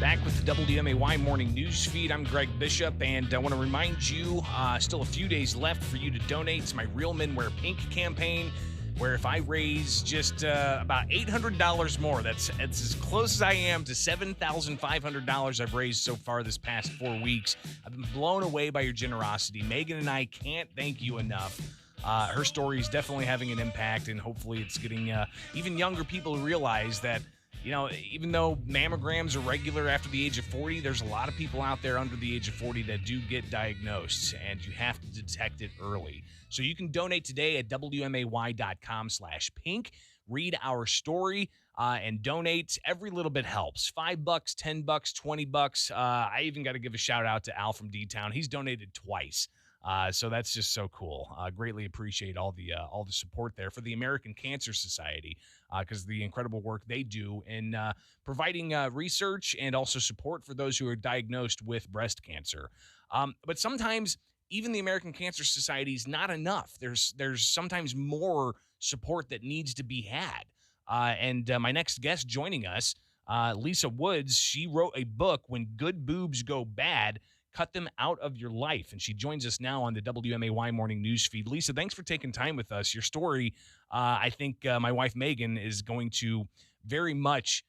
Back with the WMAY morning news feed. I'm Greg Bishop, and I want to remind you, still a few days left for you to donate to my Real Men Wear Pink campaign, where if I raise just about $800 more, that's as close as I am to $7,500 I've raised so far this past 4 weeks. I've been blown away by your generosity. Megan and I can't thank you enough. Her story is definitely having an impact, and hopefully it's getting even younger people to realize that, even though mammograms are regular after the age of 40, there's a lot of people out there under the age of 40 that do get diagnosed, and you have to detect it early. So you can donate today at WMAY.com/pink. Read our story and donate. Every little bit helps. $5, $10, $20. I even got to give a shout out to Al from D-Town. He's donated twice. So that's just so cool. Greatly appreciate all the support there for the American Cancer Society, because the incredible work they do in providing research and also support for those who are diagnosed with breast cancer. But sometimes even the American Cancer Society is not enough. There's sometimes more support that needs to be had. And my next guest joining us, Lisa Woods, she wrote a book, When Good Boobs Go Bad, Cut Them Out of Your Life. And she joins us now on the WMAY morning news feed. Lisa, thanks for taking time with us. Your story, I think my wife Megan is going to very much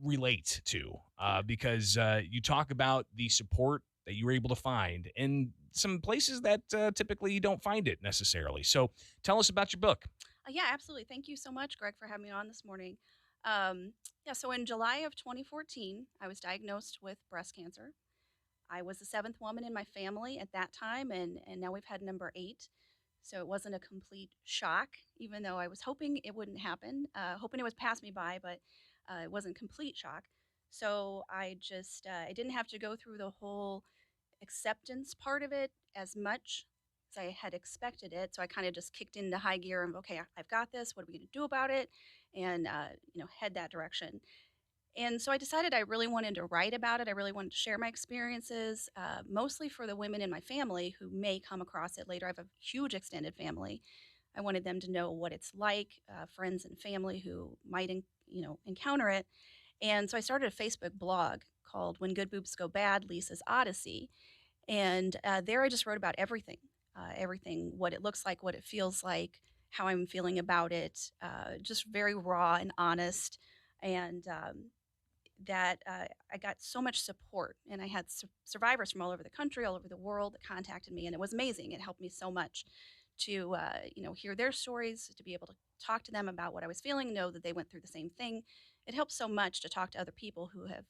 relate to, because you talk about the support that you were able to find in some places that typically you don't find it necessarily. So tell us about your book. Yeah, absolutely. Thank you so much, Greg, for having me on this morning. So in July of 2014, I was diagnosed with breast cancer. I was the seventh woman in my family at that time, and now we've had number eight. So it wasn't a complete shock, even though I was hoping it wouldn't happen, hoping it would pass me by, but it wasn't complete shock. So I didn't have to go through the whole acceptance part of it as much as I had expected it. So I kind of just kicked into high gear and, okay, I've got this. What are we going to do about it? And, head that direction. And so I decided I really wanted to write about it. I really wanted to share my experiences, mostly for the women in my family who may come across it later. I have a huge extended family. I wanted them to know what it's like, friends and family who might, encounter it. And so I started a Facebook blog called When Good Boobs Go Bad, Lisa's Odyssey. And there I just wrote about everything, everything, what it looks like, what it feels like, how I'm feeling about it, just very raw and honest. And I got so much support, and I had survivors from all over the country, all over the world that contacted me, and it was amazing. It helped me so much to, hear their stories, to be able to talk to them about what I was feeling, know that they went through the same thing. It helps so much to talk to other people who have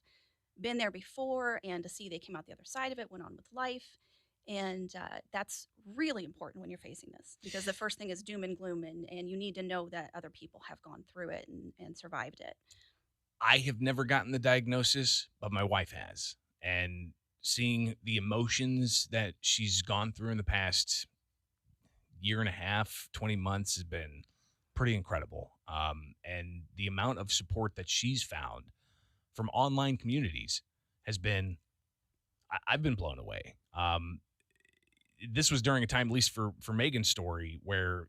been there before and to see they came out the other side of it, went on with life. And that's really important when you're facing this, because the first thing is doom and gloom, and you need to know that other people have gone through it and survived it. I have never gotten the diagnosis, but my wife has. And seeing the emotions that she's gone through in the past year and a half, 20 months has been pretty incredible. And the amount of support that she's found from online communities has been, I've been blown away. This was during a time, at least for Megan's story, where,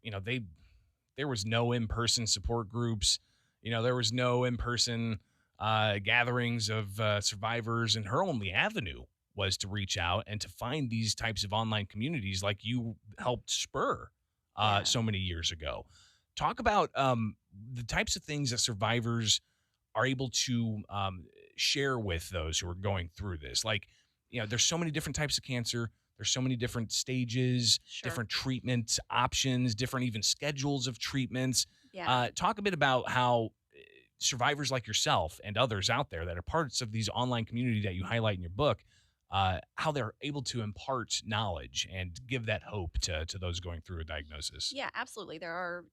there was no in-person support groups. There was no in-person gatherings of survivors, and her only avenue was to reach out and to find these types of online communities like you helped spur Yeah. so many years ago. Talk about the types of things that survivors are able to share with those who are going through this. Like, there's so many different types of cancer. There's so many different stages, Sure. different treatment options, different even schedules of treatments. Yeah. Talk a bit about how survivors like yourself and others out there that are parts of these online community that you highlight in your book, how they're able to impart knowledge and give that hope to those going through a diagnosis. Yeah, absolutely. There are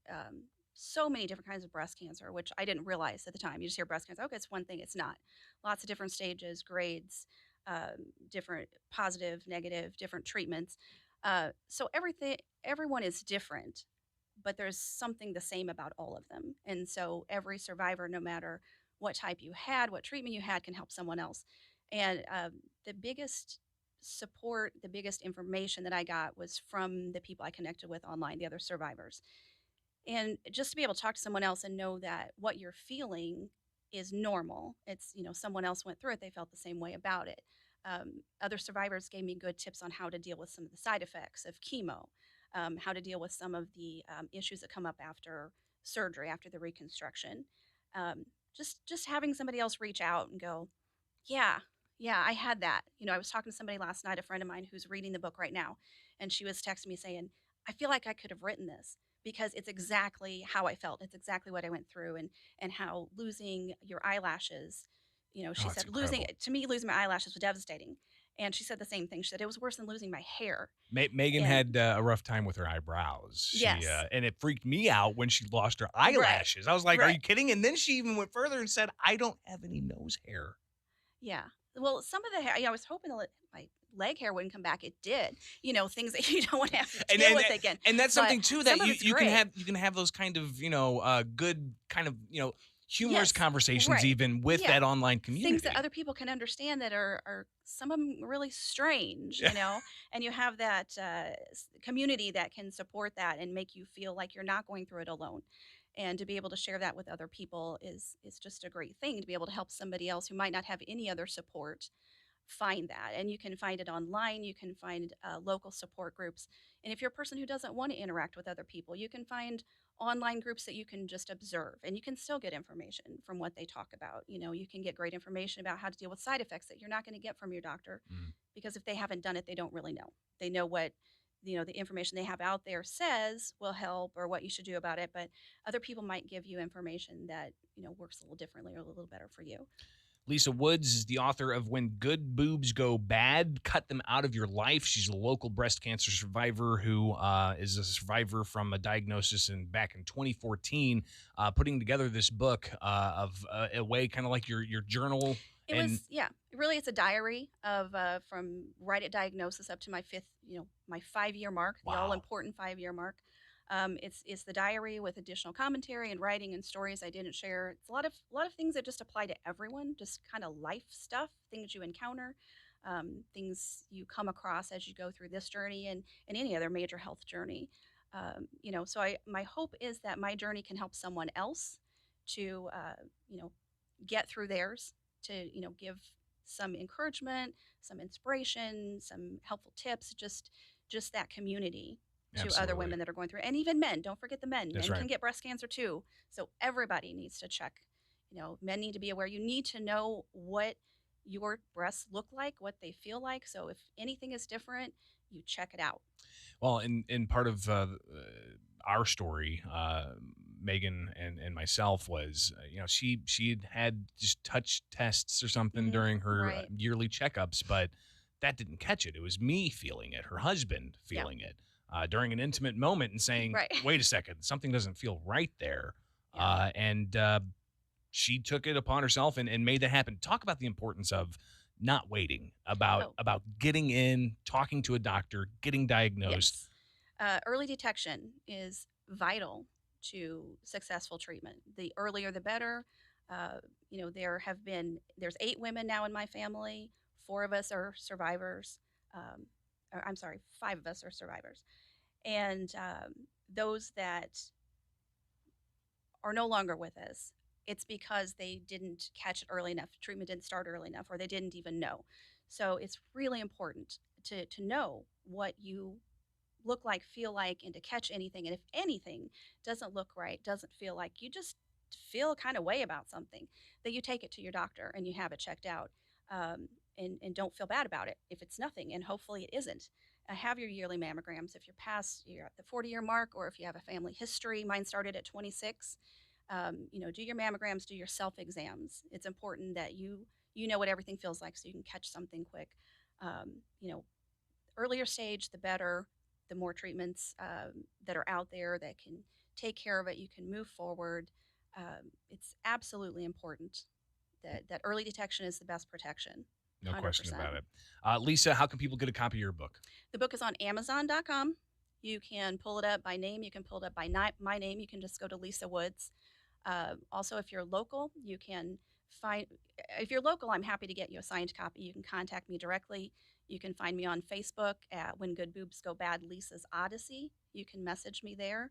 so many different kinds of breast cancer, which I didn't realize at the time. You just hear breast cancer, okay, it's one thing. It's not. Lots of different stages, grades, different positive, negative, different treatments. Everyone is different, but there's something the same about all of them. And so every survivor, no matter what type you had, what treatment you had, can help someone else. And the biggest support, the biggest information that I got was from the people I connected with online, the other survivors. And just to be able to talk to someone else and know that what you're feeling is normal. It's, someone else went through it, they felt the same way about it. Other survivors gave me good tips on how to deal with some of the side effects of chemo, how to deal with some of the issues that come up after surgery, after the reconstruction. Um, just having somebody else reach out and go, yeah, yeah, I had that. I was talking to somebody last night, a friend of mine who's reading the book right now, and she was texting me saying, I feel like I could have written this because it's exactly how I felt. It's exactly what I went through, and how losing your eyelashes, she Oh, it's said losing incredible. to me losing my eyelashes was devastating. And she said the same thing. She said it was worse than losing my hair. Megan And had a rough time with her eyebrows. yes, And it freaked me out when she lost her right, eyelashes. I was like, "Are right. you kidding?" And then she even went further and said, "I don't have any nose hair." Yeah. Well, some of the hair, I was hoping my leg hair wouldn't come back. It did. Things that you don't want to have to And deal and with again. and that's But something too that some of it's you can great. have those kind of good kind of humorous Yes. conversations Right. even with Yeah. that online Things that community. other people can understand that are some of them really strange, Yeah. and you have that community that can support that and make you feel like you're not going through it alone. And to be able to share that with other people is just a great thing to be able to help somebody else who might not have any other support find that. And you can find it online, you can find local support groups. And if you're a person who doesn't want to interact with other people, you can find online groups that you can just observe, and you can still get information from what they talk about. You can get great information about how to deal with side effects that you're not going to get from your doctor, Mm. because if they haven't done it, they don't really know. They know what the information they have out there says will help, or what you should do about it, but other people might give you information that works a little differently or a little better for you. Lisa Woods is the author of When Good Boobs Go Bad, Cut Them Out of Your Life. She's a local breast cancer survivor who is a survivor from a diagnosis back in 2014, putting together this book of a way kind of like your journal. It And was, yeah, really, it's a diary of from right at diagnosis up to my fifth, my 5 year mark, the all wow. important 5 year mark. It's the diary with additional commentary and writing and stories I didn't share. It's a lot of things that just apply to everyone, just kind of life stuff, things you encounter, things you come across as you go through this journey, and any other major health journey. So my hope is that my journey can help someone else to get through theirs, to give some encouragement, some inspiration, some helpful tips, just that community to other Absolutely. women that are going through, and even men. Don't forget the men. That's Men right. can get breast cancer too. So everybody needs to check. Men need to be aware. You need to know what your breasts look like, what they feel like. So if anything is different, you check it out. Well, in part of our story, Megan and myself was, she had just touch tests or something Hmm. during her Right. yearly checkups, but that didn't catch it. It was me feeling it, her husband Yeah. feeling it during an intimate moment and saying, Right. "Wait a second, something doesn't feel right there," Yeah. and she took it upon herself and made that happen. Talk about the importance of not waiting, Oh, about getting in, talking to a doctor, getting diagnosed. yes. Early detection is vital to successful treatment. The earlier, the better. There's 8 women now in my family. 4 of us are survivors. Or I'm sorry, 5 of us are survivors. And those that are no longer with us, it's because they didn't catch it early enough. Treatment didn't start early enough, or they didn't even know. So it's really important to know what you look like, feel like, and to catch anything. And if anything doesn't look right, doesn't feel like, you just feel kind of way about something, that you take it to your doctor and you have it checked out. And don't feel bad about it if it's nothing, and hopefully it isn't. Have your yearly mammograms if you're at the 40-year mark, or if you have a family history. Mine started at 26. Do your mammograms, do your self exams. It's important that you know what everything feels like, so you can catch something quick. Um, you know, Earlier stage, the better. The more treatments that are out there that can take care of it, you can move forward. It's absolutely important that early detection is the best protection. No question 100%. about it. Lisa, how can people get a copy of your book? The book is on Amazon.com. You can pull it up by name. You can pull it up by my name. You can just go to Lisa Woods. Also, if you're local, you can find. If you're local, I'm happy to get you a signed copy. You can contact me directly. You can find me on Facebook at When Good Boobs Go Bad, Lisa's Odyssey. You can message me there.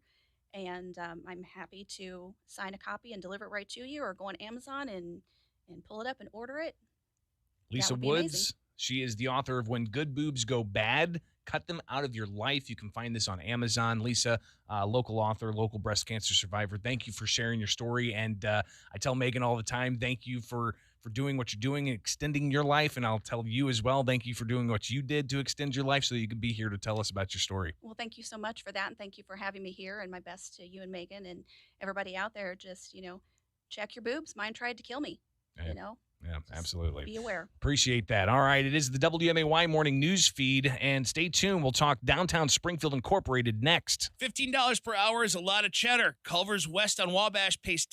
And I'm happy to sign a copy and deliver it right to you, or go on Amazon and pull it up and order it. That Lisa would be amazing. Woods, she is the author of When Good Boobs Go Bad, Cut Them Out of Your Life. You can find this on Amazon. Lisa, local author, local breast cancer survivor, thank you for sharing your story. And I tell Megan all the time, thank you for doing what you're doing and extending your life. And I'll tell you as well, thank you for doing what you did to extend your life so you could be here to tell us about your story. Well, thank you so much for that, and thank you for having me here. And my best to you and Megan and everybody out there. Just, check your boobs. Mine tried to kill me. Yeah, You know, yeah, just absolutely. be aware. Appreciate that. All right. It is the WMAY morning news feed. And stay tuned. We'll talk Downtown Springfield Incorporated next. $15 per hour is a lot of cheddar. Culver's West on Wabash pays